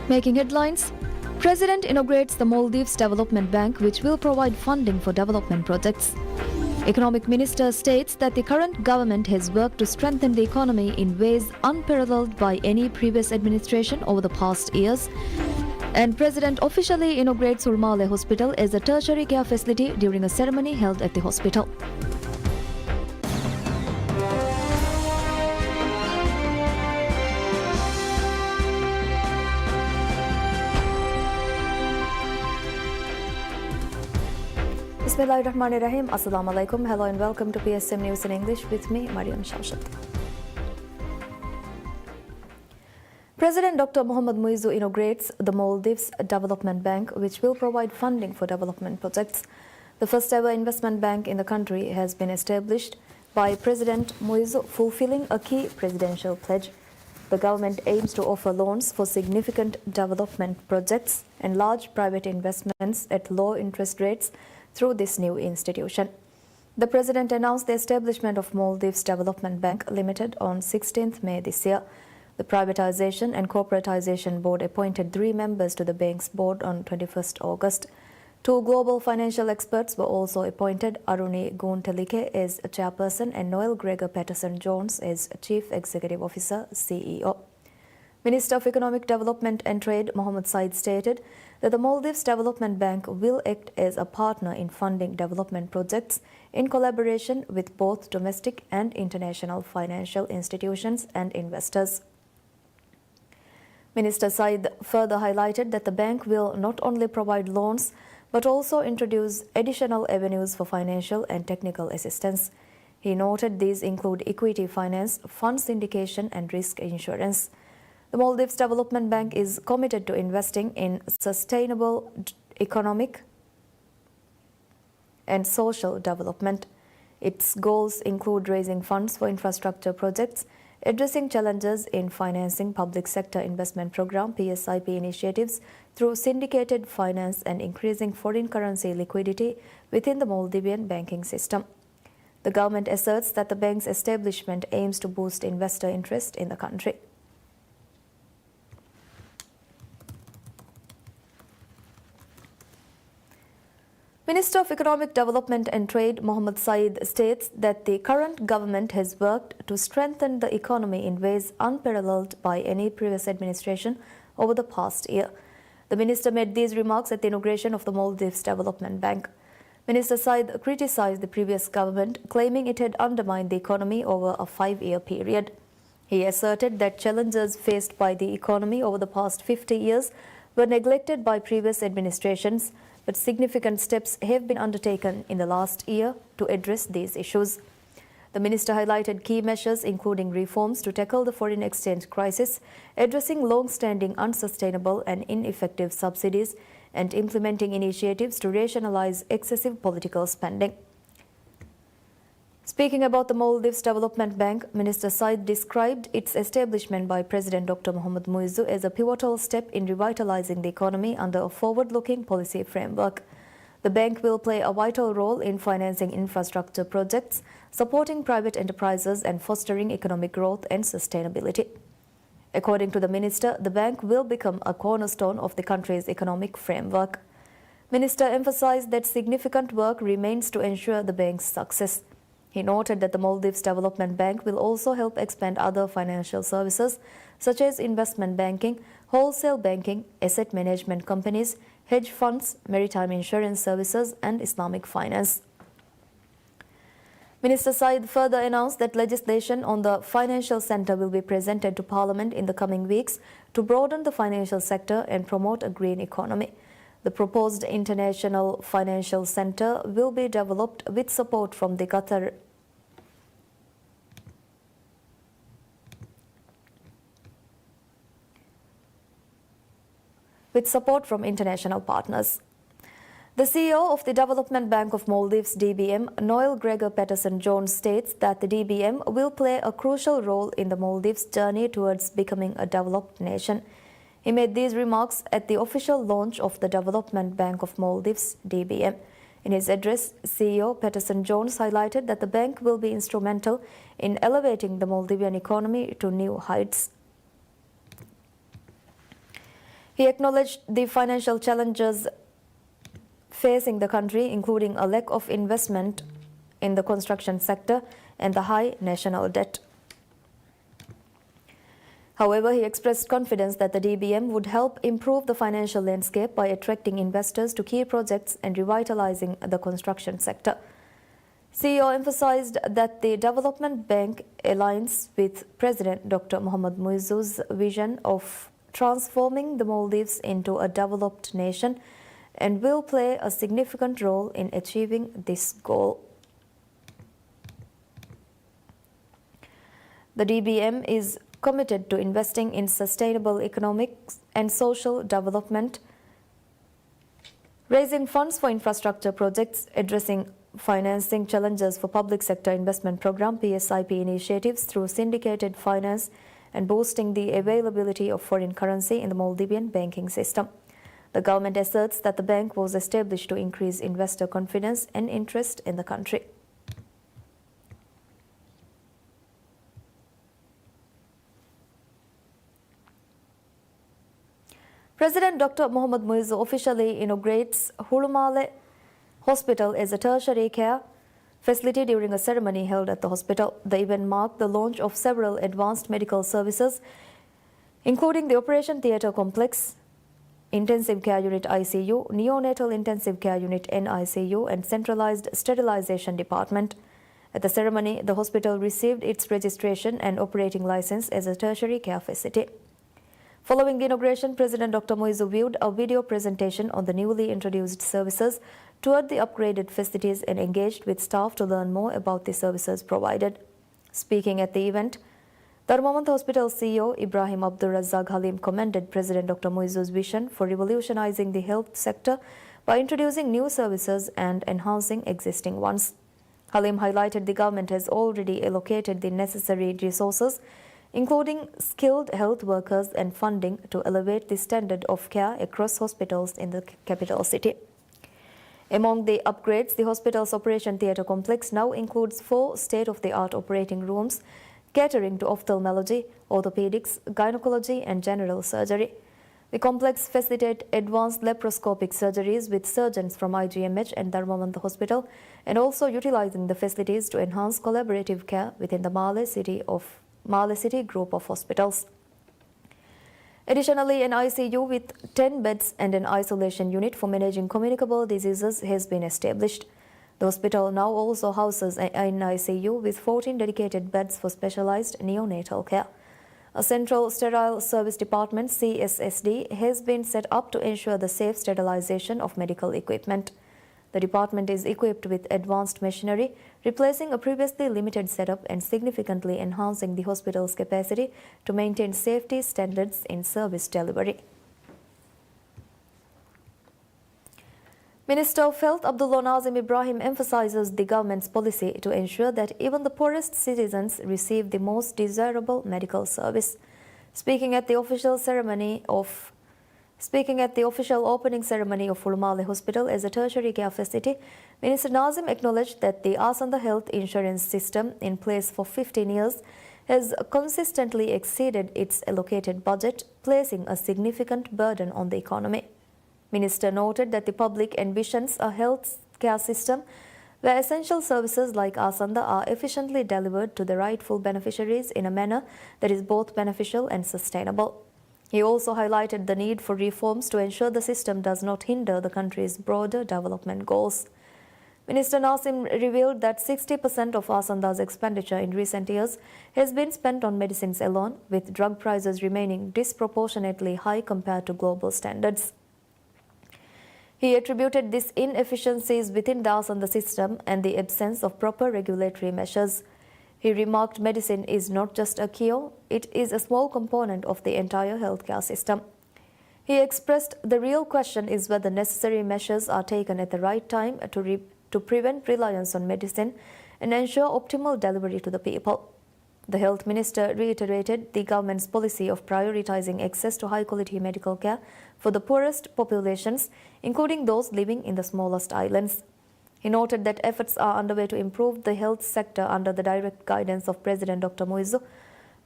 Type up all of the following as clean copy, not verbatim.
Making headlines, President inaugurates the Maldives Development Bank, which will provide funding for development projects. Economic Minister states that the current government has worked to strengthen the economy in ways unparalleled by any previous administration over the past years. And President officially inaugurates Urmale Hospital as a tertiary care facility during a ceremony held at the hospital. Bismillahirrahmanirrahim. Assalamu alaikum. Hello and welcome to PSM News in English with me, Mariam Shamshat. President Dr. Mohamed Muizzu inaugurates the Maldives Development Bank, which will provide funding for development projects. The first ever investment bank in the country has been established by President Muizzu, fulfilling a key presidential pledge. The government aims to offer loans for significant development projects and large private investments at low interest rates through this new institution. The President announced the establishment of Maldives Development Bank Limited on 16th May this year. The Privatization and Corporatization Board appointed 3 members to the bank's board on 21st August. 2 global financial experts were also appointed, Aruni Guntelike as chairperson and Noel Gregor Patterson-Jones as Chief Executive Officer, CEO. Minister of Economic Development and Trade Mohammed Said stated that the Maldives Development Bank will act as a partner in funding development projects in collaboration with both domestic and international financial institutions and investors. Minister Said further highlighted that the bank will not only provide loans but also introduce additional avenues for financial and technical assistance. He noted these include equity finance, fund syndication and risk insurance. The Maldives Development Bank is committed to investing in sustainable economic and social development. Its goals include raising funds for infrastructure projects, addressing challenges in financing public sector investment program PSIP initiatives through syndicated finance and increasing foreign currency liquidity within the Maldivian banking system. The government asserts that the bank's establishment aims to boost investor interest in the country. Minister of Economic Development and Trade Mohammed Said states that the current government has worked to strengthen the economy in ways unparalleled by any previous administration over the past year. The minister made these remarks at the inauguration of the Maldives Development Bank. Minister Said criticized the previous government, claiming it had undermined the economy over a 5-year period. He asserted that challenges faced by the economy over the past 50 years were neglected by previous administrations, but significant steps have been undertaken in the last year to address these issues. The minister highlighted key measures including reforms to tackle the foreign exchange crisis, addressing long-standing unsustainable and ineffective subsidies, and implementing initiatives to rationalize excessive political spending. Speaking about the Maldives Development Bank, Minister Said described its establishment by President Dr. Mohamed Muizzu as a pivotal step in revitalizing the economy under a forward-looking policy framework. The bank will play a vital role in financing infrastructure projects, supporting private enterprises and fostering economic growth and sustainability. According to the minister, the bank will become a cornerstone of the country's economic framework. Minister emphasized that significant work remains to ensure the bank's success. He noted that the Maldives Development Bank will also help expand other financial services such as investment banking, wholesale banking, asset management companies, hedge funds, maritime insurance services and Islamic finance. Minister Said further announced that legislation on the financial sector will be presented to Parliament in the coming weeks to broaden the financial sector and promote a green economy. The proposed International Financial Centre will be developed with support from the Qatar from international partners. The CEO of the Development Bank of Maldives, DBM, Noel Gregor Patterson-Jones, states that the DBM will play a crucial role in the Maldives' journey towards becoming a developed nation. He made these remarks at the official launch of the Development Bank of Maldives, DBM. In his address, CEO Patterson-Jones highlighted that the bank will be instrumental in elevating the Maldivian economy to new heights. He acknowledged the financial challenges facing the country, including a lack of investment in the construction sector and the high national debt. However, he expressed confidence that the DBM would help improve the financial landscape by attracting investors to key projects and revitalizing the construction sector. CEO emphasized that the development bank aligns with President Dr. Mohammad Muizzu's vision of transforming the Maldives into a developed nation and will play a significant role in achieving this goal. The DBM is committed to investing in sustainable economic and social development, raising funds for infrastructure projects, addressing financing challenges for public sector investment program PSIP initiatives through syndicated finance, and boosting the availability of foreign currency in the Maldivian banking system. The government asserts that the bank was established to increase investor confidence and interest in the country. President Dr. Mohammad Muizzu officially inaugurates Hulumale Hospital as a tertiary care facility during a ceremony held at the hospital. The event marked the launch of several advanced medical services, including the Operation Theatre Complex, Intensive Care Unit ICU, Neonatal Intensive Care Unit NICU, and Centralized Sterilization Department. At the ceremony, the hospital received its registration and operating license as a tertiary care facility. Following the inauguration, President Dr. Muizzu viewed a video presentation on the newly introduced services, toured the upgraded facilities, and engaged with staff to learn more about the services provided. Speaking at the event, Dharmamant Hospital CEO Ibrahim Abdul Razzaq Halim commended President Dr. Muizzu's vision for revolutionizing the health sector by introducing new services and enhancing existing ones. Halim highlighted the government has already allocated the necessary resources, including skilled health workers and funding to elevate the standard of care across hospitals in the capital city. Among the upgrades, the hospital's Operation Theatre Complex now includes 4 state-of-the-art operating rooms catering to ophthalmology, orthopedics, gynecology and general surgery. The complex facilitates advanced laparoscopic surgeries with surgeons from IGMH and Dharmamant Hospital, and also utilizing the facilities to enhance collaborative care within the Male City group of hospitals. Additionally, an ICU with 10 beds and an isolation unit for managing communicable diseases has been established. The hospital now also houses an ICU with 14 dedicated beds for specialized neonatal care. A Central Sterile Service Department CSSD has been set up to ensure the safe sterilization of medical equipment. The department is equipped with advanced machinery, replacing a previously limited setup and significantly enhancing the hospital's capacity to maintain safety standards in service delivery. Minister of Health Abdullah Nazim Ibrahim emphasizes the government's policy to ensure that even the poorest citizens receive the most desirable medical service. Speaking at the official opening ceremony of Hulumale Hospital as a tertiary care facility, Minister Nazim acknowledged that the Asanda health insurance system, in place for 15 years, has consistently exceeded its allocated budget, placing a significant burden on the economy. Minister noted that the public envisions a health care system where essential services like Asanda are efficiently delivered to the rightful beneficiaries in a manner that is both beneficial and sustainable. He also highlighted the need for reforms to ensure the system does not hinder the country's broader development goals. Minister Nazim revealed that 60% of Asanda's expenditure in recent years has been spent on medicines alone, with drug prices remaining disproportionately high compared to global standards. He attributed these inefficiencies within the Asanda system and the absence of proper regulatory measures. He remarked medicine is not just a cure, it is a small component of the entire healthcare system. He expressed the real question is whether necessary measures are taken at the right time to prevent reliance on medicine and ensure optimal delivery to the people. The health minister reiterated the government's policy of prioritizing access to high-quality medical care for the poorest populations, including those living in the smallest islands. He noted that efforts are underway to improve the health sector under the direct guidance of President Dr. Muizzu.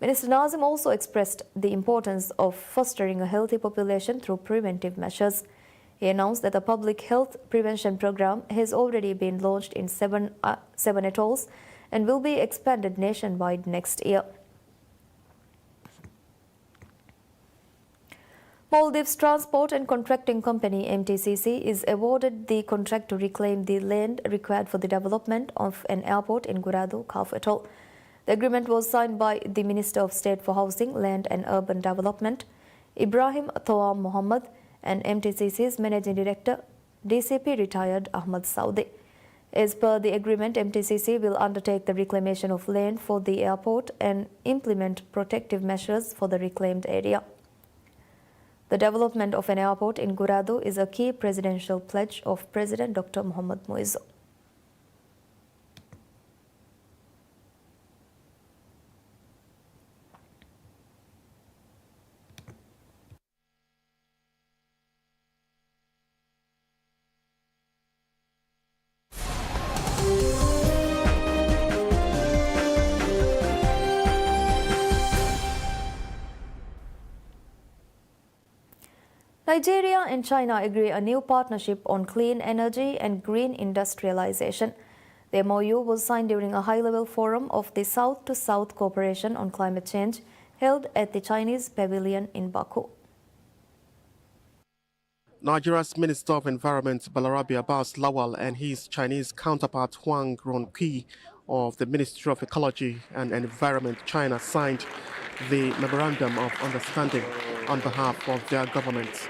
Minister Nazim also expressed the importance of fostering a healthy population through preventive measures. He announced that the public health prevention program has already been launched in seven atolls and will be expanded nationwide next year. Maldives Transport and Contracting Company MTCC is awarded the contract to reclaim the land required for the development of an airport in Guradu, Kaf Atoll. The agreement was signed by the Minister of State for Housing, Land and Urban Development, Ibrahim Thawam Mohammed, and MTCC's Managing Director, DCP retired Ahmad Saudi. As per the agreement, MTCC will undertake the reclamation of land for the airport and implement protective measures for the reclaimed area. The development of an airport in Guradu is a key presidential pledge of President Dr. Mohammad Muizzu. Nigeria and China agree a new partnership on clean energy and green industrialization. The MOU was signed during a high-level forum of the South-to-South Cooperation on Climate Change held at the Chinese Pavilion in Baku. Nigeria's Minister of Environment Balarabe Abbas Lawal and his Chinese counterpart Huang Ronqi of the Ministry of Ecology and Environment China signed the Memorandum of Understanding on behalf of their governments.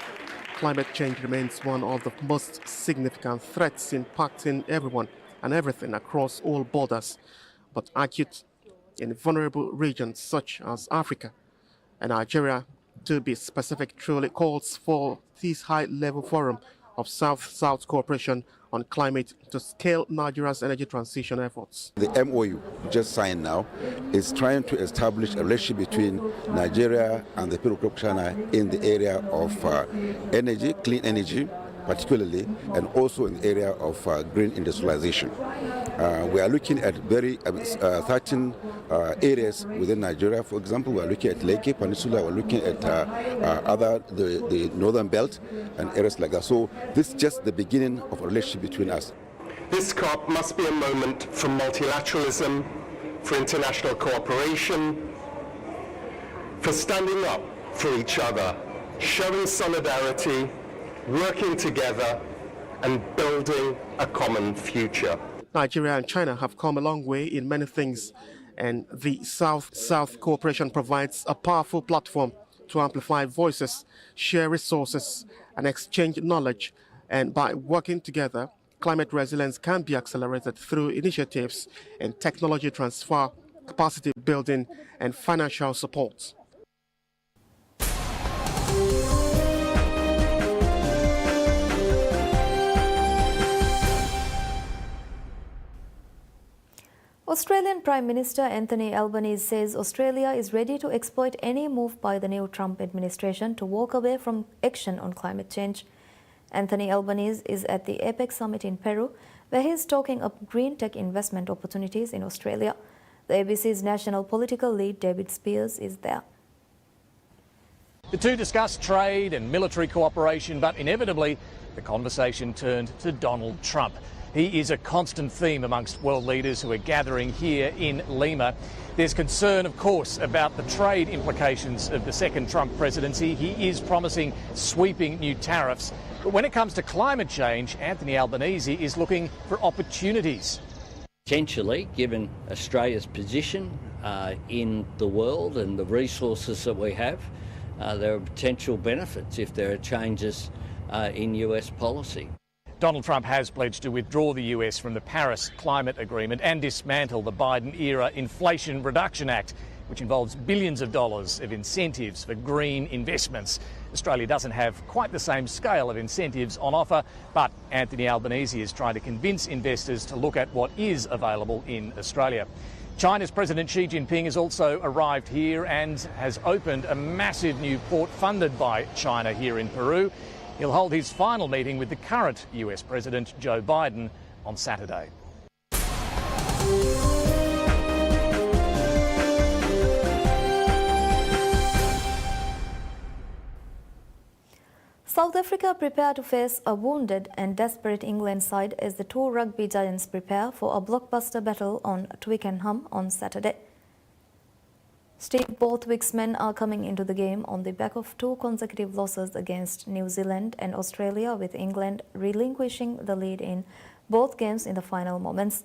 Climate change remains one of the most significant threats impacting everyone and everything across all borders, but acute in vulnerable regions such as Africa and Nigeria. To be specific, truly calls for this high-level forum of South-South cooperation on climate to scale Nigeria's energy transition efforts. The MOU just signed now is trying to establish a relationship between Nigeria and the People of China in the area of energy, clean energy particularly, and also in the area of green industrialization. We are looking at very 13 areas within Nigeria. For example, we are looking at Lake Peninsula, we're looking at the northern belt and areas like that. So this is just the beginning of a relationship between us. This COP must be a moment for multilateralism, for international cooperation, for standing up for each other, showing solidarity, working together and building a common future. Nigeria and China have come a long way in many things, and the South-South cooperation provides a powerful platform to amplify voices, share resources, and exchange knowledge. And by working together, climate resilience can be accelerated through initiatives in technology transfer, capacity building, and financial support. Australian Prime Minister Anthony Albanese says Australia is ready to exploit any move by the new Trump administration to walk away from action on climate change. Anthony Albanese is at the APEC summit in Peru, where he is talking up green tech investment opportunities in Australia. The ABC's national political lead David Spears is there. The two discussed trade and military cooperation, but inevitably the conversation turned to Donald Trump. He is a constant theme amongst world leaders who are gathering here in Lima. There's concern, of course, about the trade implications of the second Trump presidency. He is promising sweeping new tariffs. But when it comes to climate change, Anthony Albanese is looking for opportunities. Potentially, given Australia's position in the world and the resources that we have, there are potential benefits if there are changes in US policy. Donald Trump has pledged to withdraw the US from the Paris Climate Agreement and dismantle the Biden-era Inflation Reduction Act, which involves billions of dollars of incentives for green investments. Australia doesn't have quite the same scale of incentives on offer, but Anthony Albanese is trying to convince investors to look at what is available in Australia. China's President Xi Jinping has also arrived here and has opened a massive new port funded by China here in Peru. He'll hold his final meeting with the current US President Joe Biden on Saturday. South Africa prepare to face a wounded and desperate England side as the two rugby giants prepare for a blockbuster battle on Twickenham on Saturday. Steve Borthwick's men are coming into the game on the back of two consecutive losses against New Zealand and Australia, with England relinquishing the lead in both games in the final moments.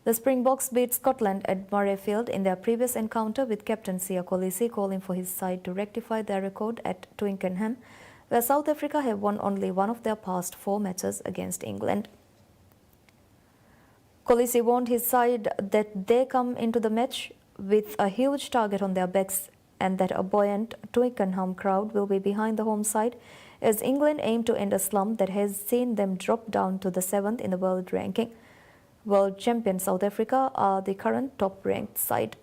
The Springboks beat Scotland at Murrayfield in their previous encounter, with captain Siya Kolisi calling for his side to rectify their record at Twickenham, where South Africa have won only one of their past 4 matches against England. Kolisi warned his side that they come into the match with a huge target on their backs and that a buoyant Twickenham crowd will be behind the home side as England aim to end a slump that has seen them drop down to the 7th in the world ranking. World champion South Africa are the current top-ranked side.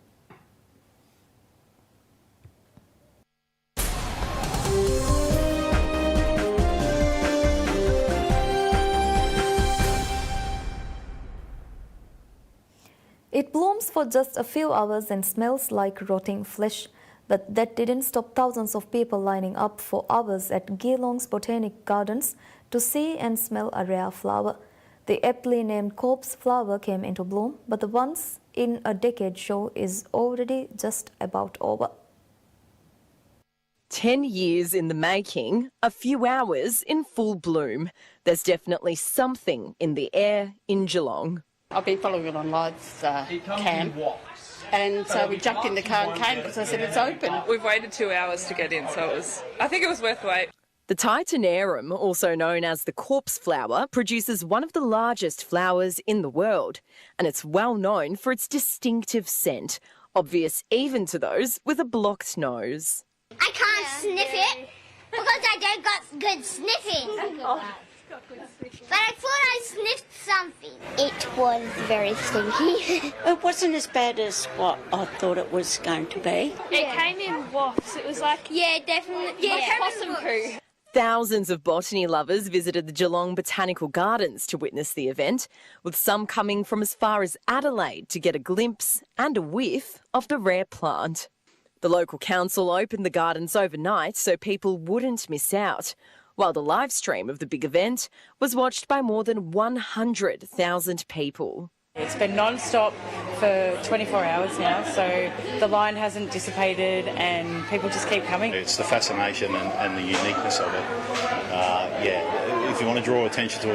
It blooms for just a few hours and smells like rotting flesh, but that didn't stop thousands of people lining up for hours at Geelong's Botanic Gardens to see and smell a rare flower. The aptly named corpse flower came into bloom, but the once in a decade show is already just about over. 10 years in the making, a few hours in full bloom. There's definitely something in the air in Geelong. I've been following it on Live's cam, and so we jumped in the car and came because I said it's open. We've waited 2 hours to get in, so I think it was worth the wait. The Titanarum, also known as the corpse flower, produces one of the largest flowers in the world, and it's well known for its distinctive scent, obvious even to those with a blocked nose. I can't sniff it because I don't got good sniffing. But I thought I sniffed something. It was very stinky. It wasn't as bad as what I thought it was going to be. It came in wafts. It was like, Yeah, definitely. like possum poo. Thousands of botany lovers visited the Geelong Botanical Gardens to witness the event, with some coming from as far as Adelaide to get a glimpse and a whiff of the rare plant. The local council opened the gardens overnight so people wouldn't miss out, while the live stream of the big event was watched by more than 100,000 people. It's been non-stop for 24 hours now, so the line hasn't dissipated and people just keep coming. It's the fascination and the uniqueness of it. If you want to draw attention to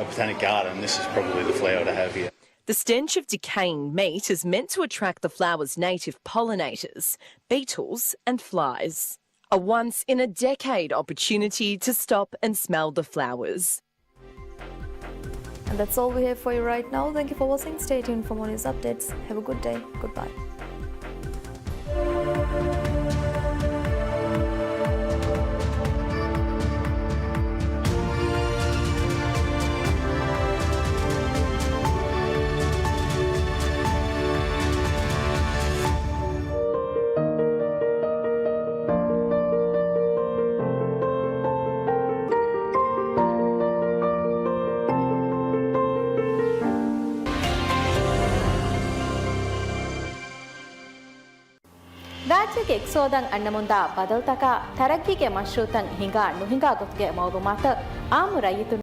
a botanic garden, this is probably the flower to have here. The stench of decaying meat is meant to attract the flower's native pollinators, beetles and flies. A once-in-a-decade opportunity to stop and smell the flowers. And that's all we have for you right now. Thank you for watching. Stay tuned for more news updates. Have a good day. Goodbye. ರಾಜ್ಯಕ್ಕೆ ಎಕ್ಸೋದಂಗ್ ಅಣ್ಣಮುಂದ ಬದಲ್ತಕ ತರಗ್ಗಿಗೆ ಮಶ್ರೂತಂಗ್ ಹಿಂಗ ನುಹಿಂಗ ಗೊತ್ತಿಗೆ ಮೌದು ಮಾತ ಆಮು ರೈತು